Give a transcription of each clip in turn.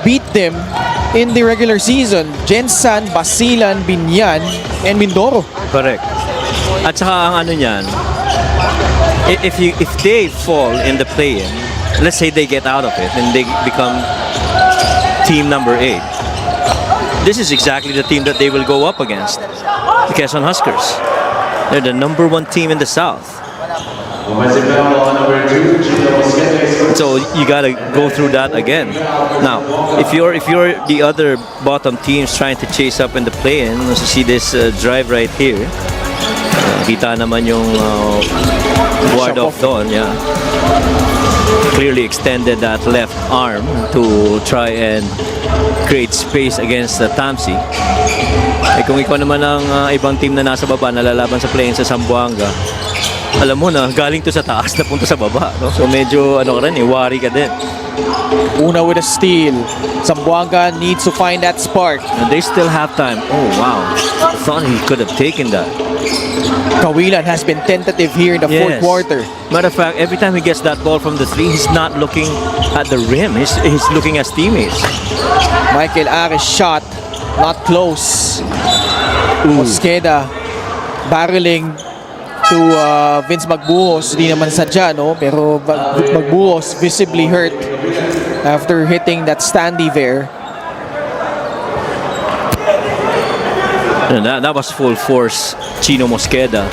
beat them in the regular season. Jensan, Basilan, Binyan, and Mindoro. Correct. At saka ang ano niyan, if they fall in the play-in, let's say they get out of it and they become team number 8, this is exactly the team that they will go up against, the Quezon Huskers. They're the number 1 team in the South. So you gotta go through that again. Now, if you're the other bottom teams trying to chase up in the play-in, you see this drive right here. Kita naman yung ward off doon, yeah. Clearly extended that left arm to try and create space against the Tamsi. Kung ikaw naman ang ibang team na nasa baba, nalalaban sa play-in sa Zamboanga, alam mo na, galing to sa taas na punta sa baba. No? So medyo, worry ka din. Una with a steal. Zamboanga needs to find that spark. And they still have time. Oh, wow. I thought he could have taken that. Kawilan has been tentative here in the fourth quarter. Matter of fact, every time he gets that ball from the 3, he's not looking at the rim. He's looking at his teammates. Michael Ares shot. Not close. Mosqueda barreling to Vince Magbuhos. Di naman sadya, no? Pero Magbuhos visibly hurt after hitting that standy there. And that was full force. Chino Mosqueda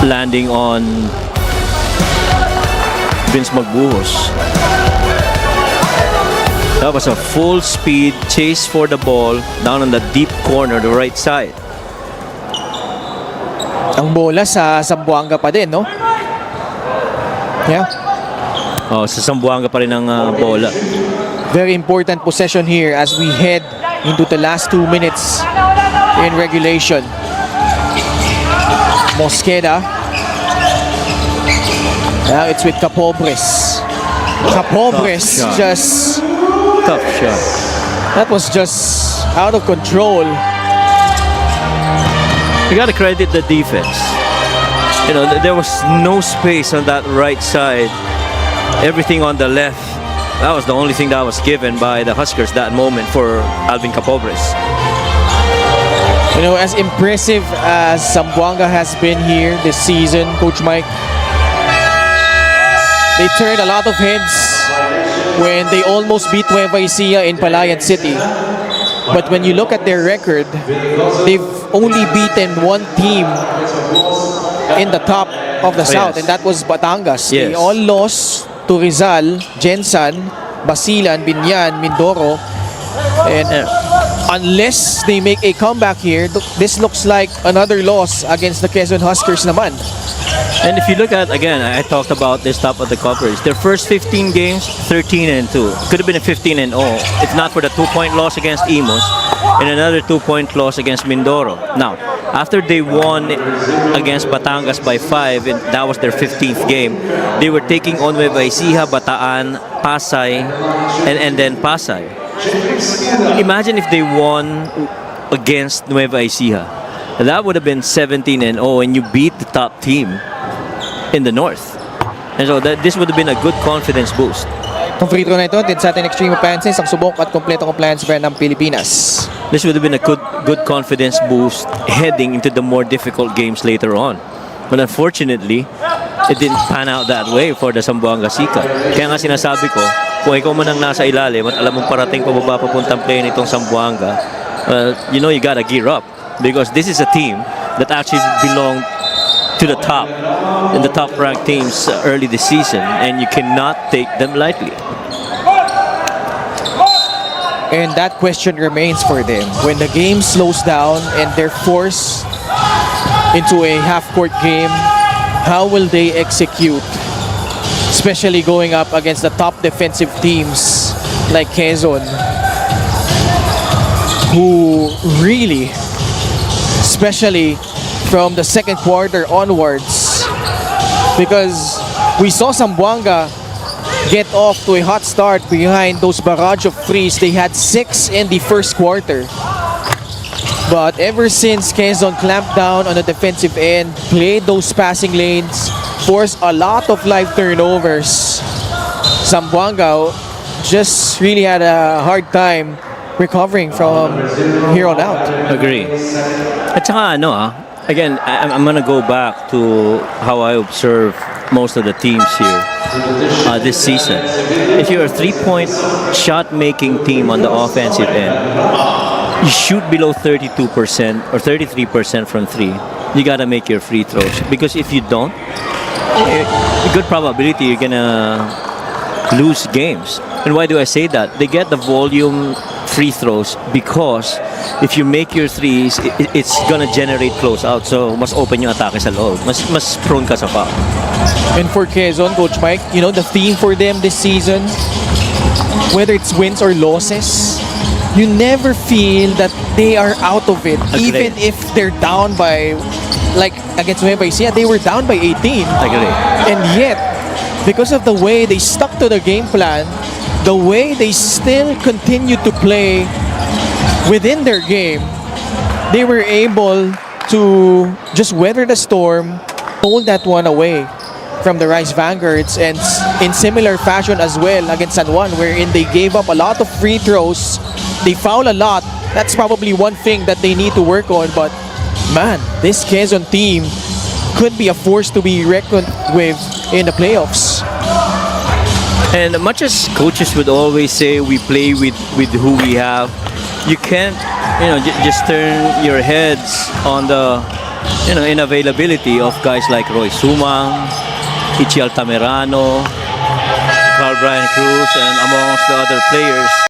landing on Vince Magbuhos. That was a full speed chase for the ball down on the deep corner, the right side. Ang bola sa Zamboanga pa din, no? Yeah. Oh, sa Zamboanga pa rin ang bola. Very important possession here as we head into the last 2 minutes in regulation. Mosqueda. Now it's with Capobres. Capobres just... Tough shot. That was just out of control. You gotta credit the defense. You know, there was no space on that right side. Everything on the left. That was the only thing that was given by the Huskers that moment for Alvin Capobres. You know, as impressive as Zamboanga has been here this season, Coach Mike, they turned a lot of heads when they almost beat Nueva Ecija in Palayan City. But when you look at their record, they've only beaten one team in the top of the South, and that was Batangas. They all lost to Rizal, Jensan, Basilan, Binyan, Mindoro. And unless they make a comeback here, this looks like another loss against the Quezon Huskers naman. And if you look at, again, I talked about this top of the coverage. Their first 15 games, 13-2. Could have been a 15-0 if not for the 2-point loss against Imus and another 2-point loss against Mindoro. Now, after they won against Batangas by 5, and that was their 15th game, they were taking on Nueva Ecija, Bataan, Pasay, and then Pasay. Imagine if they won against Nueva Ecija. That would have been 17-0 and you beat the top team in the North. And so this would have been a good confidence boost. Itong free throw na ito, din sa ating extreme appliances, ang subok at kompleto compliance brand ng Pilipinas. This would have been a good confidence boost heading into the more difficult games later on. But unfortunately, it didn't pan out that way for the Zamboanga Sika. Kaya nga sinasabi ko, kung ikaw man ang nasa ilalim at alam mong parating pababa papuntang play nitong Zamboanga, you know you gotta gear up. Because this is a team that actually belonged to the top, in the top ranked teams early this season, and you cannot take them lightly. And that question remains for them. When the game slows down and they're forced into a half-court game, how will they execute? Especially going up against the top defensive teams like Quezon, who really, especially from the second quarter onwards, because we saw Zamboanga get off to a hot start behind those barrage of threes. They had 6 in the first quarter. But ever since Quezon clamped down on the defensive end, played those passing lanes, forced a lot of live turnovers, Zamboanga just really had a hard time recovering from here on out. Agree. At saka again, I'm gonna go back to how I observe most of the teams here this season. If you're a three-point shot-making team on the offensive end, you shoot below 32% or 33% from three, you gotta make your free throws. Because if you don't, a good probability you're gonna lose games. And why do I say that? They get the volume free throws because if you make your threes, it's gonna generate closeout. So mas open yung atake sa loob. Mas prone ka sa foul. And for Quezon, Coach Mike, the theme for them this season, whether it's wins or losses, you never feel that they are out of it. Agree. Even if they're down by, like against Nueva Ecija, they were down by 18. Agree. And yet, because of the way they stuck to the game plan, the way they still continue to play within their game, they were able to just weather the storm, hold that one away from the Rice Vanguards, and in similar fashion as well against San Juan, wherein they gave up a lot of free throws, they foul a lot. That's probably one thing that they need to work on, but man, this Quezon team could be a force to be reckoned with in the playoffs. And much as coaches would always say we play with who we have, you can't just turn your heads on the unavailability of guys like Roy Sumang, Ichi Altamirano, Carl Brian Cruz, and amongst the other players.